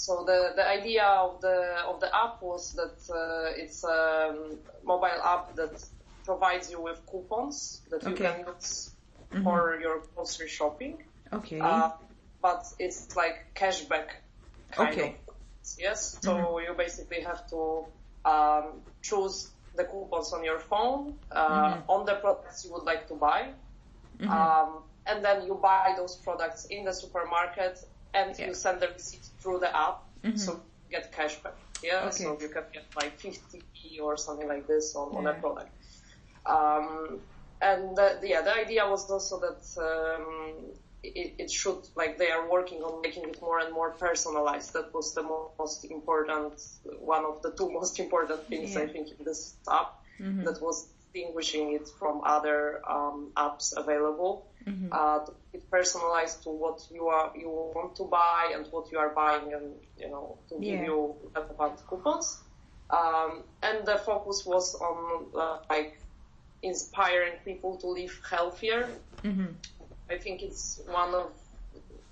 So the idea of the app was that it's a mobile app that provides you with coupons that you can use for your grocery shopping. Okay. But it's like cashback kind of. Yes. So you basically have to choose the coupons on your phone on the products you would like to buy, and then you buy those products in the supermarket, and you send the receipt through the app, so you get cashback. Yeah. So you can get like 50p or something like this on a product. And the idea was also that it should, like, they are working on making it more and more personalized. That was the most important, one of the two most important things I think in this app, that was distinguishing it from other apps available. To be personalized to what you want to buy and what you are buying, and to give you relevant coupons. And the focus was on like inspiring people to live healthier. I think it's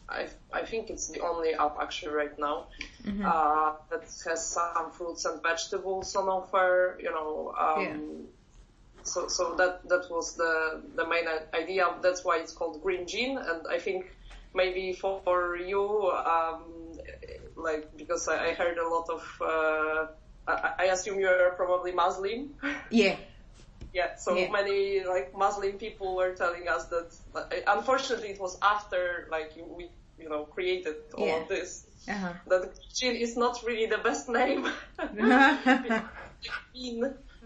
I think it's the only app actually right now that has some fruits and vegetables on offer. So that was the main idea. That's why it's called Green Gene. And I think maybe for you, like, because I heard a lot of, I assume you're probably Muslim. Yeah. Yeah, so many like Muslim people were telling us that, unfortunately, it was after like we created all of this, that Gene is not really the best name.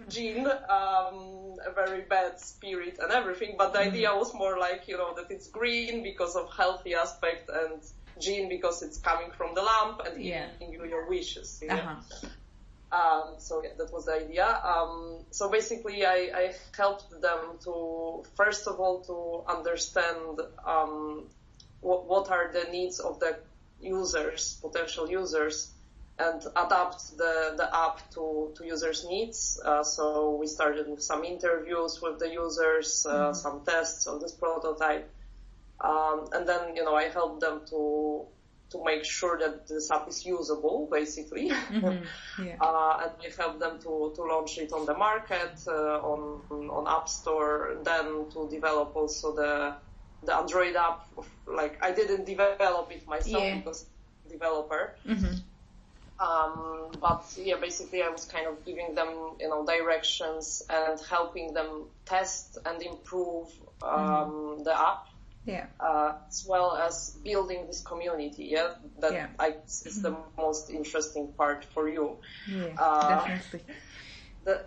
Gene, a very bad spirit and everything, but the idea was more like, that it's green because of healthy aspect, and Gene because it's coming from the lamp and giving you your wishes. So that was the idea. So basically I helped them to, first of all, to understand what are the needs of the users, potential users, and adapt the app to users' needs. So we started with some interviews with the users, some tests on this prototype. And then, I helped them to make sure that this app is usable, basically. And we helped them to launch it on the market, on App Store, then to develop also the Android app. Like, I didn't develop it myself because I'm a developer. But basically I was kind of giving them, directions and helping them test and improve the app. As well as building this community, that is the most interesting part for you. Definitely.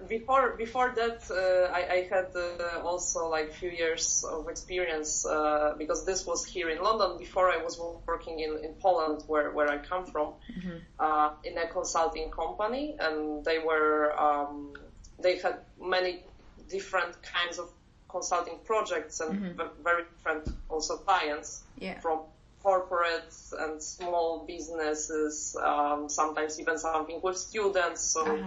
Before that, I had also like few years of experience, because this was here in London. Before I was working in Poland, where I come from, in a consulting company, and they had many different kinds of consulting projects and very different also clients, from corporates and small businesses, sometimes even something with students. So,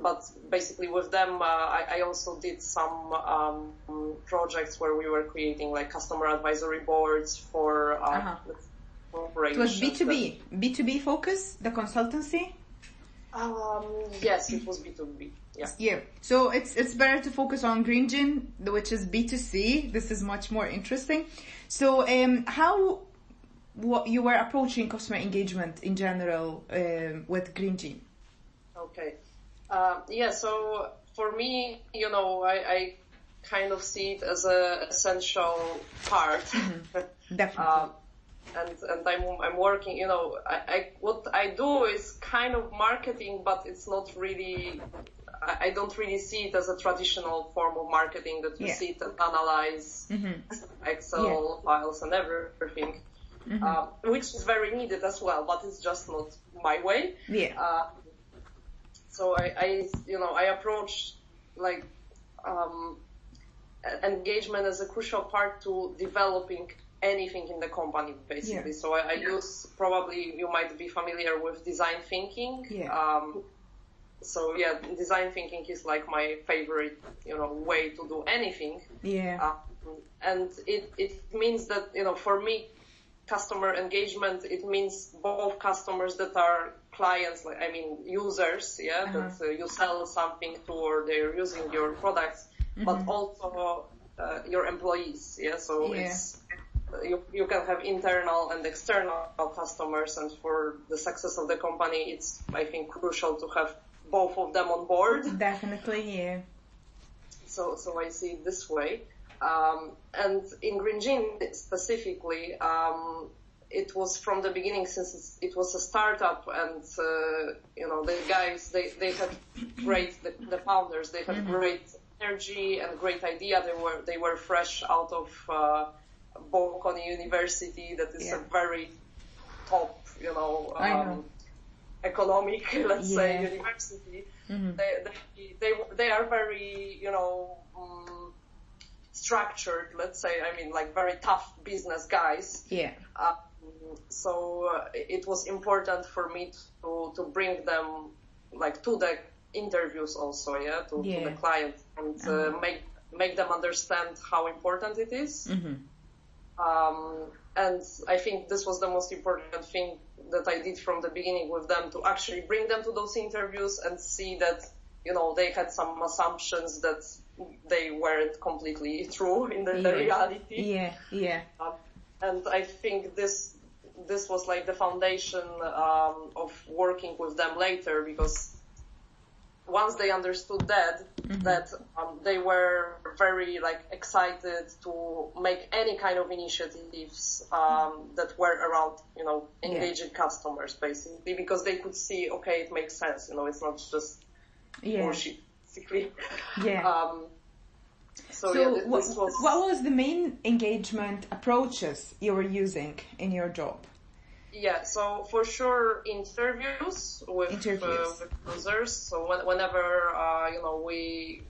but basically with them, I also did some projects where we were creating like customer advisory boards for corporations. It was B2B focus, the consultancy? Yes, it was B2B. Yeah. So it's better to focus on Green Gene, which is B2C. This is much more interesting. So how you were approaching customer engagement in general with Green Gene? Okay. So for me, I kind of see it as an essential part. Definitely. And I'm working, what I do is kind of marketing, but it's not really, I don't really see it as a traditional form of marketing that you sit and analyze Excel files and everything, which is very needed as well, but it's just not my way. So I approach like engagement as a crucial part to developing anything in the company, basically. So I use, probably you might be familiar with design thinking. So design thinking is like my favorite, way to do anything. And it means that, for me, customer engagement, it means both customers that are clients, like, I mean, users, that you sell something to or they're using your products, but also your employees, so it's you can have internal and external customers, and for the success of the company, it's, I think, crucial to have both of them on board. Definitely, yeah. So I see it this way. And in Green Gin specifically, it was from the beginning, since it was a startup, and the guys, they had great, the founders, they had great energy and great idea. They were fresh out of Bocconi University, that is a very top, economic, let's say, university. They are very, structured, let's say, I mean, like very tough business guys. Yeah. So it was important for me to bring them like to the interviews also, to the client, and make them understand how important it is. And I think this was the most important thing that I did from the beginning with them, to actually bring them to those interviews and see that, they had some assumptions that they weren't completely true in the reality. And I think this was like the foundation of working with them later, because once they understood that, they were very like excited to make any kind of initiatives that were around, engaging customers, basically, because they could see, okay, it makes sense, it's not just bullshit, basically. What was the main engagement approaches you were using in your job? So for sure interviews with users. So whenever, we,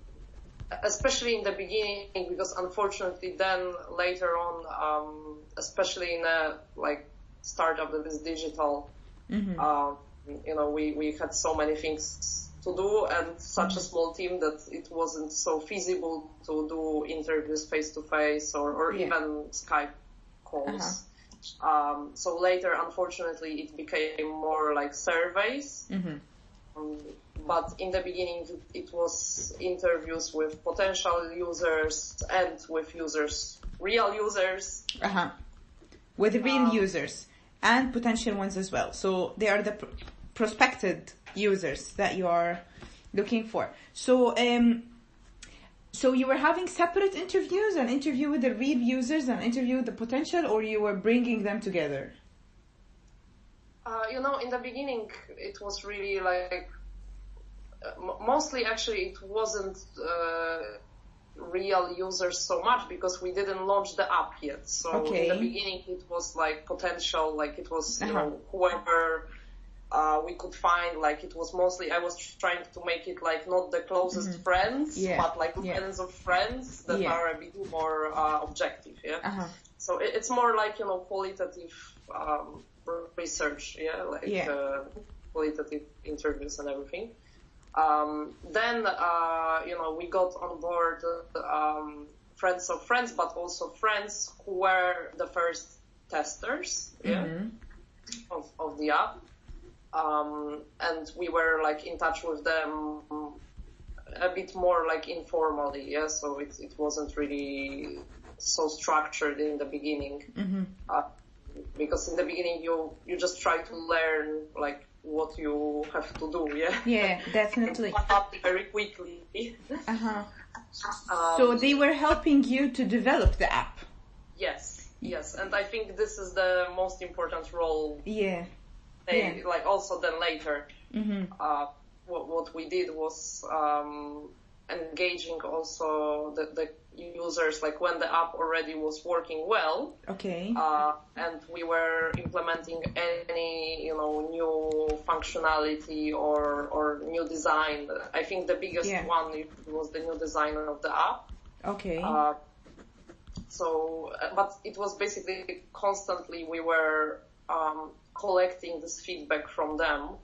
especially in the beginning, because unfortunately then later on, especially in a like startup that is digital, we had so many things to do and such a small team that it wasn't so feasible to do interviews face to face or even Skype calls. So later, unfortunately, it became more like surveys. But in the beginning, it was interviews with potential users and with users, real users. With real users and potential ones as well. So they are the prospected users that you are looking for. So, so you were having separate interviews, an interview with the real users, an interview with the potential, or you were bringing them together? In the beginning, it was really like, mostly actually it wasn't real users so much, because we didn't launch the app yet. So in the beginning it was like potential, like it was, whoever we could find, like it was mostly, I was trying to make it like not the closest friends, but like friends of friends that are a bit more objective, So it's more like, qualitative research, qualitative interviews and everything. Then, we got on board friends of friends, but also friends who were the first testers of the app. And we were like in touch with them a bit more like informally, so it wasn't really so structured in the beginning, because in the beginning you just try to learn like what you have to do, definitely, up very quickly. So they were helping you to develop the app. Yes, and I think this is the most important role. Like also then later, what we did was engaging also the users, like when the app already was working well. And we were implementing any, new functionality or new design. I think the biggest one was the new design of the app. So, but it was basically constantly we were collecting this feedback from them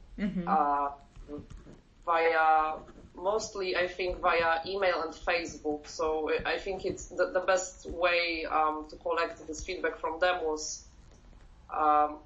via, mostly I think via email and Facebook. So I think it's the best way to collect this feedback from them was um,